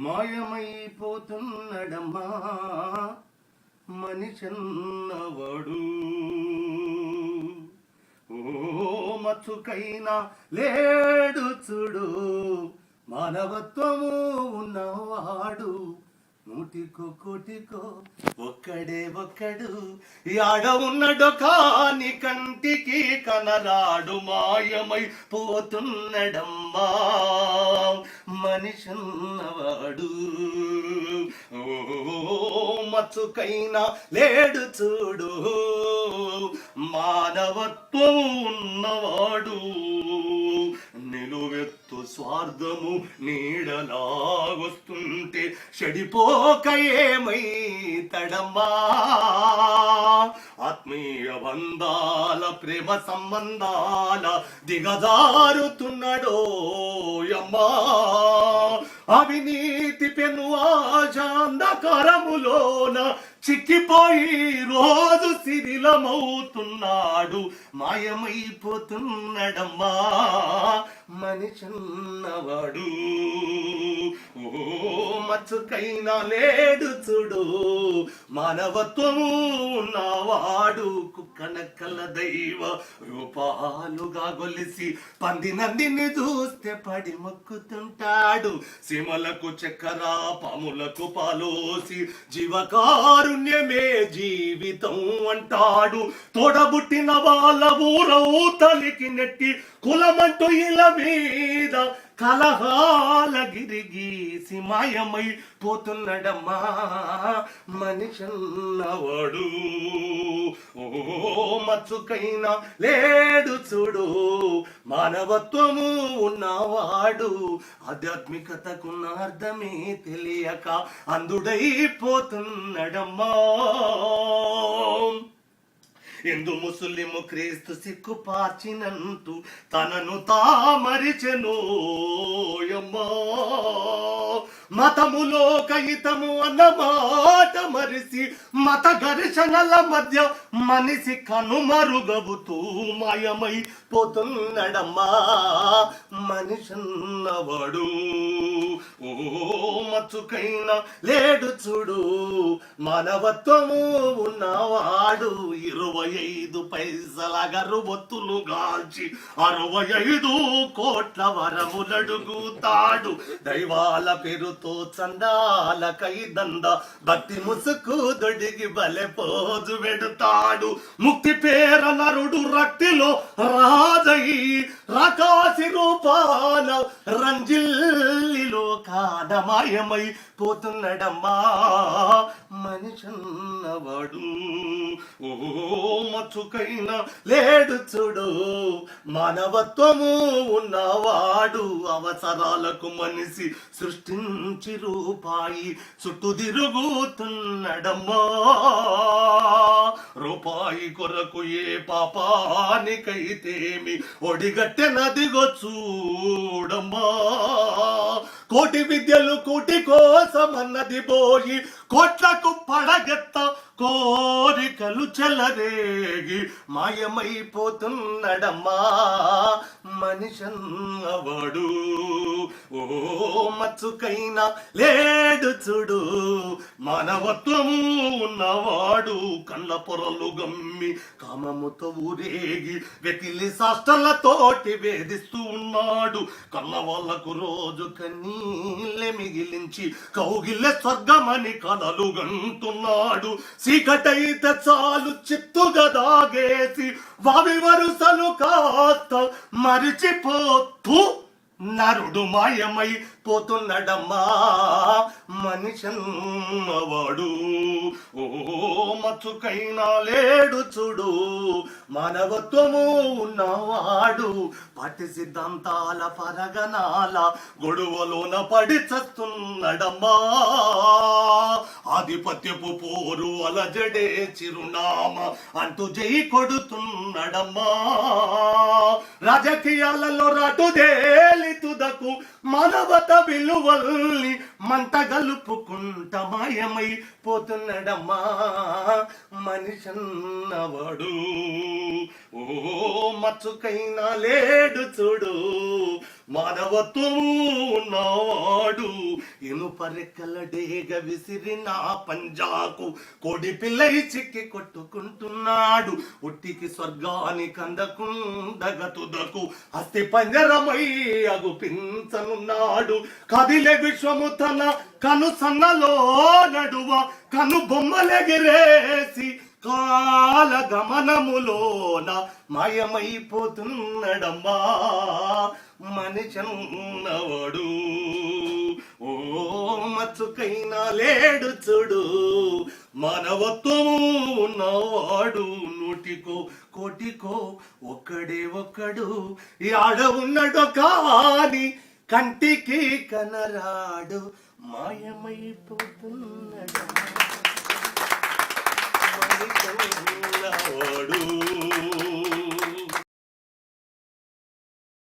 మాయమైపోతున్నడమ్మా మనిషన్నవాడు. ఓ మచ్చుకైనా లేడు చూడు, మానవత్వము ఉన్నవాడు. నూటికో కోటికో ఒక్కడే ఒక్కడు, ఆడ ఉన్నడో కాని కంటికి కనరాడు. మాయమై పోతున్నడమ్మా మనిషన్నవాడు. ఓ మచ్చుకైనా లేడు చూడు, మానవత్వం ఉన్నవాడు. నిలువెత్తు స్వార్థము నీడలాగొస్తుంటే చెడిపోక ఏమైతడమ్మా. ఆత్మీయ బంధాల ప్రేమ సంబంధాల దిగజారుతున్నాడో యమ్మా. అవినీతి పెను ఆశాంధకరములోన చిక్కిపోయి రోజు శిథిలమవుతున్నాడు. మాయమైపోతున్నడమ్మా మనిషన్నవాడు. ఓ మచ్చుకైనా లేడు చూడు, మానవత్వము ఉన్నవాడు. కుక్కనక్కల దైవ రూపాలుగా గొలిసి పందినందిని చూస్తే పడి మొక్కుతుంటాడు. సీమలకు చక్కెర పాములకు పాలోసి జీవకారుణ్యమే జీవితం అంటాడు. తోడబుట్టిన వాళ్ళ ఊరవుతలికి నెట్టి కులమంటూ ఇల మీద కలహాల గిరిగీసి మాయమై పోతున్నడమ్మా మనిషన్నవాడు. ఓ మచ్చుకైనా లేడు చూడు, మానవత్వము ఉన్నవాడు. ఆధ్యాత్మికతకున్న అర్థమే తెలియక అందుడైపోతున్నడమ్మా. ఎందు ముస్లిము క్రీస్తు సిక్కు పార్చినంతు తనను తామరిచెను యమ్మా. మతములో కయితము అన్న మాట మరిసి మత ఘర్షణల మధ్య మనిషి కనుమరుగవుతూ మాయమై పోతున్నడమ్మా మనిషన్నవాడు. ఓ మచ్చుకైనా లేడు చూడు, మానవత్వము ఉన్నవాడు. 25 పైసల గరుబొత్తులు గాల్చి 65 కోట్ల వరములడుగుతాడు. దైవాల పేరుతో చందాల కైదంద భక్తి ముసుకు దొడిగి బలె పోజు వెడుతాడు. ముక్తి పేర నరుడు రక్తిలో రాజయి రాకాసి రూపాల రంజిల్లిలో కాదమాయమై పోతున్నడమ్మా మనిషన్నవాడు. ఓ మచ్చుకైనా లేడు చూడు, మానవత్వము ఉన్నవాడు. అవసరాలకు మనిషి సృష్టించి రూపాయి చుట్టూ తిరుగుతున్నడమ్మా. రూపాయి కొరకు ఏ పాపానికైతేమి ఒడిగట్టెనదిగో చూడమ్మా. కోటి విద్యలు కూటి కోసమన్నది పోయి కోట్లకు పడగెత్త కోరికలు చెలరేగి మాయమైపోతున్నడమ్మా మనిషన్నవాడు. ఓ మచ్చుకైనా లేడు చూడు, మానవత్వము ఉన్నవాడు. కళ్ళ పొరలు గమ్మి కామముతో ఊరేగి వెకిలి సాష్టలతోటి వేధిస్తూ ఉన్నాడు. కళ్ళ వాళ్ళకు రోజు కన్నీళ్ళే మిగిలించి కౌగిల్లె స్వర్గమని కలలు గంటున్నాడు. చీకటైతే చాలు చిత్తుగా దాగేసి వావి వరుసలు కాస్త మరిచిపోతూ నరుడు మాయమై పోతున్నడమ్మా మనిషన్నవాడు. ఓ మచ్చుకైనా లేడు చూడు, మానవత్వము ఉన్నవాడు. పాఠ్య సిద్ధాంతాల పరగనాల గొడవలోన పడి చస్తున్నాడమ్మా. ఆధిపత్యపు పోరు అలజడే చిరునామ అంటూ జై కొడుతున్నాడమ్మా. రాజకీయాలలో రాటుదేలి తుదకు మానవత విలువల్ని మంట గలుపుకుంట మాయమై పోతున్నడమ్మా మనిషన్నవాడు. ఓ మచ్చుకైనా లేడు చూడు, మానవత్వము ఉన్నవాడు ఇనుపరెక్కల డేగ విసిరిన పంజాకు కోడి పిల్లై చిక్కి కొట్టుకుంటున్నాడు ఒట్టికి స్వర్గానికి అందకుండగ తుదకు అస్థి పంజరమై అగుపించనున్నాడు కదిలే విశ్వము తన కను సన్నలో నడువ కను బొమ్మలెగిరేసి కాల గమనములోన మాయమైపోతున్నడమ్మా మనిషన్నవాడు ఓ మచ్చుకైనా లేడు చూడు మానవత్వము ఉన్నవాడు నూటికో కోటికో ఒక్కడు ఆడ ఉన్నాడో కాని కంటికి కనరాడు మాయమైపోతున్నడమ్మా వాడు